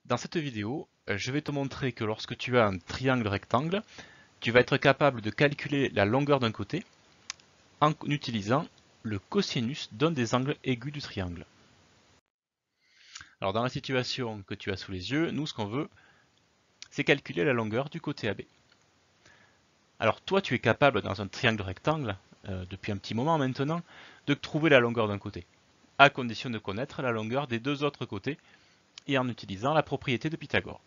Dans cette vidéo, je vais te montrer que lorsque tu as un triangle rectangle, tu vas être capable de calculer la longueur d'un côté en utilisant le cosinus d'un des angles aigus du triangle. Alors dans la situation que tu as sous les yeux, nous ce qu'on veut, c'est calculer la longueur du côté AB. Alors toi tu es capable dans un triangle rectangle, depuis un petit moment maintenant, de trouver la longueur d'un côté, à condition de connaître la longueur des deux autres côtés et en utilisant la propriété de Pythagore.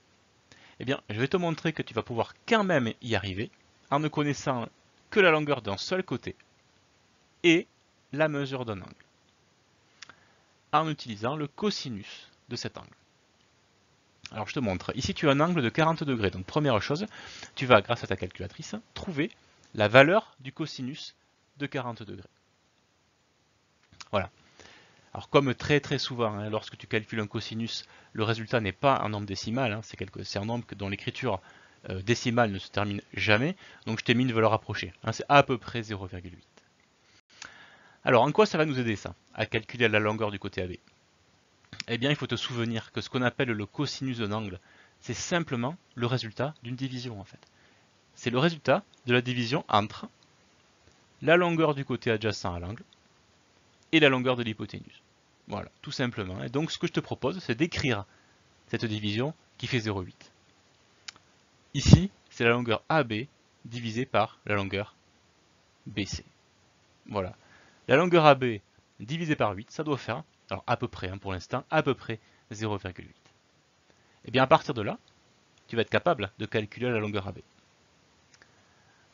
Eh bien, je vais te montrer que tu vas pouvoir quand même y arriver en ne connaissant que la longueur d'un seul côté et la mesure d'un angle, en utilisant le cosinus de cet angle. Alors je te montre, ici tu as un angle de 40 degrés, donc première chose, tu vas, grâce à ta calculatrice, trouver la valeur du cosinus de 40 degrés. Voilà. Alors comme très souvent, lorsque tu calcules un cosinus, le résultat n'est pas un nombre décimal, c'est un nombre dont l'écriture décimale ne se termine jamais, donc je t'ai mis une valeur approchée, c'est à peu près 0,8. Alors en quoi ça va nous aider ça, à calculer la longueur du côté AB? Eh bien il faut te souvenir que ce qu'on appelle le cosinus d'un angle, c'est simplement le résultat d'une division en fait. C'est le résultat de la division entre la longueur du côté adjacent à l'angle et la longueur de l'hypoténuse. Voilà, tout simplement. Et donc ce que je te propose, c'est d'écrire cette division qui fait 0,8. Ici, c'est la longueur AB divisée par la longueur BC. Voilà. La longueur AB divisée par 8, ça doit faire, alors à peu près pour l'instant, à peu près 0,8. Et bien à partir de là, tu vas être capable de calculer la longueur AB.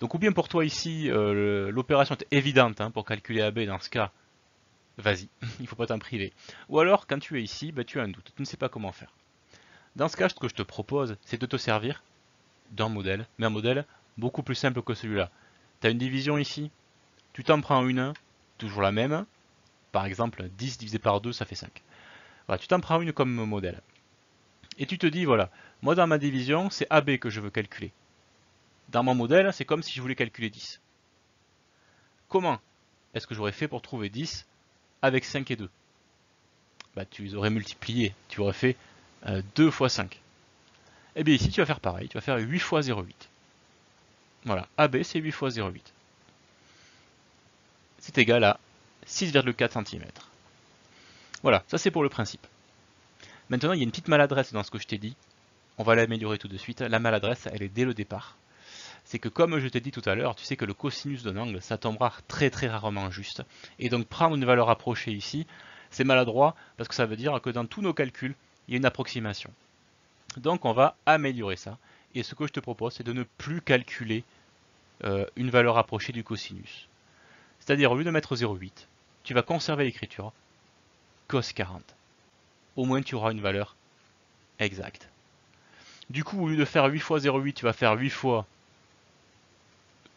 Donc ou bien pour toi ici, l'opération est évidente pour calculer AB dans ce cas, vas-y, il ne faut pas t'en priver. Ou alors quand tu es ici, tu as un doute, tu ne sais pas comment faire. Dans ce cas, ce que je te propose, c'est de te servir d'un modèle, mais un modèle beaucoup plus simple que celui-là. Tu as une division ici, tu t'en prends une, toujours la même, par exemple 10 divisé par 2, ça fait 5. Voilà, tu t'en prends une comme modèle. Et tu te dis, voilà, moi dans ma division, c'est AB que je veux calculer. Dans mon modèle, c'est comme si je voulais calculer 10. Comment est-ce que j'aurais fait pour trouver 10 avec 5 et 2? Tu les aurais multipliés, tu aurais fait 2 fois 5. Et bien ici, tu vas faire pareil, tu vas faire 8 fois 0,8. Voilà, AB c'est 8 fois 0,8. C'est égal à 6,4 cm. Voilà, ça c'est pour le principe. Maintenant, il y a une petite maladresse dans ce que je t'ai dit. On va l'améliorer tout de suite. La maladresse, elle est dès le départ. C'est que comme je t'ai dit tout à l'heure, tu sais que le cosinus d'un angle, ça tombera très rarement juste. Et donc prendre une valeur approchée ici, c'est maladroit parce que ça veut dire que dans tous nos calculs, il y a une approximation. Donc on va améliorer ça. Et ce que je te propose, c'est de ne plus calculer une valeur approchée du cosinus. C'est-à-dire au lieu de mettre 0,8, tu vas conserver l'écriture cos 40. Au moins tu auras une valeur exacte. Du coup, au lieu de faire 8 fois 0,8, tu vas faire 8 fois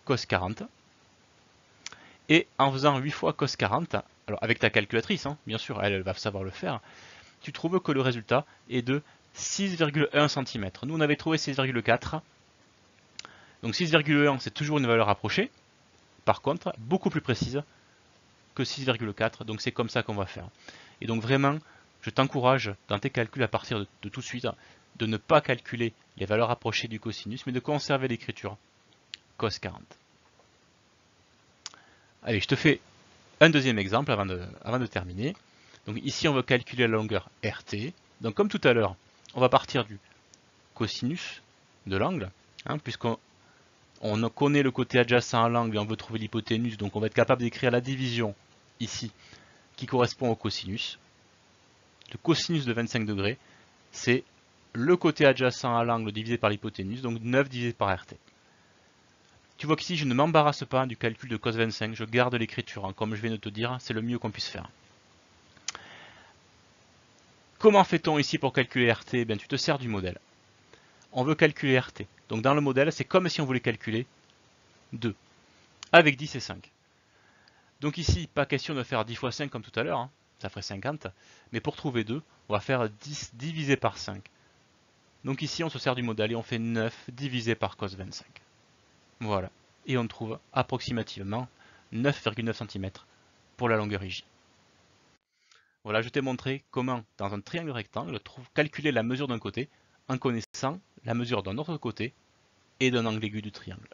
cos 40. Et en faisant 8 fois cos 40, alors avec ta calculatrice, bien sûr, elle va savoir le faire, tu trouves que le résultat est de 6,1 cm. Nous, on avait trouvé 6,4. Donc 6,1, c'est toujours une valeur approchée. Par contre, beaucoup plus précise que 6,4. Donc c'est comme ça qu'on va faire. Et donc vraiment, je t'encourage dans tes calculs à partir de tout de suite de ne pas calculer les valeurs approchées du cosinus, mais de conserver l'écriture cos 40. Allez, je te fais un deuxième exemple avant de terminer. Donc ici, on veut calculer la longueur RT. Donc comme tout à l'heure, on va partir du cosinus de l'angle, puisqu'on connaît le côté adjacent à l'angle et on veut trouver l'hypoténuse, donc on va être capable d'écrire la division ici qui correspond au cosinus. Le cosinus de 25 degrés, c'est le côté adjacent à l'angle divisé par l'hypoténuse, donc 9 divisé par RT. Tu vois qu'ici, je ne m'embarrasse pas du calcul de cos 25, je garde l'écriture, comme je viens de te dire, c'est le mieux qu'on puisse faire. Comment fait-on ici pour calculer RT? Eh bien, tu te sers du modèle. On veut calculer RT. Donc dans le modèle, c'est comme si on voulait calculer 2, avec 10 et 5. Donc ici, pas question de faire 10 fois 5 comme tout à l'heure, ça ferait 50. Mais pour trouver 2, on va faire 10 divisé par 5. Donc ici, on se sert du modèle et on fait 9 divisé par cos 25. Voilà. Et on trouve approximativement 9,9 cm pour la longueur IJ. Voilà, je t'ai montré comment, dans un triangle rectangle, calculer la mesure d'un côté en connaissant la mesure d'un autre côté et d'un angle aigu du triangle.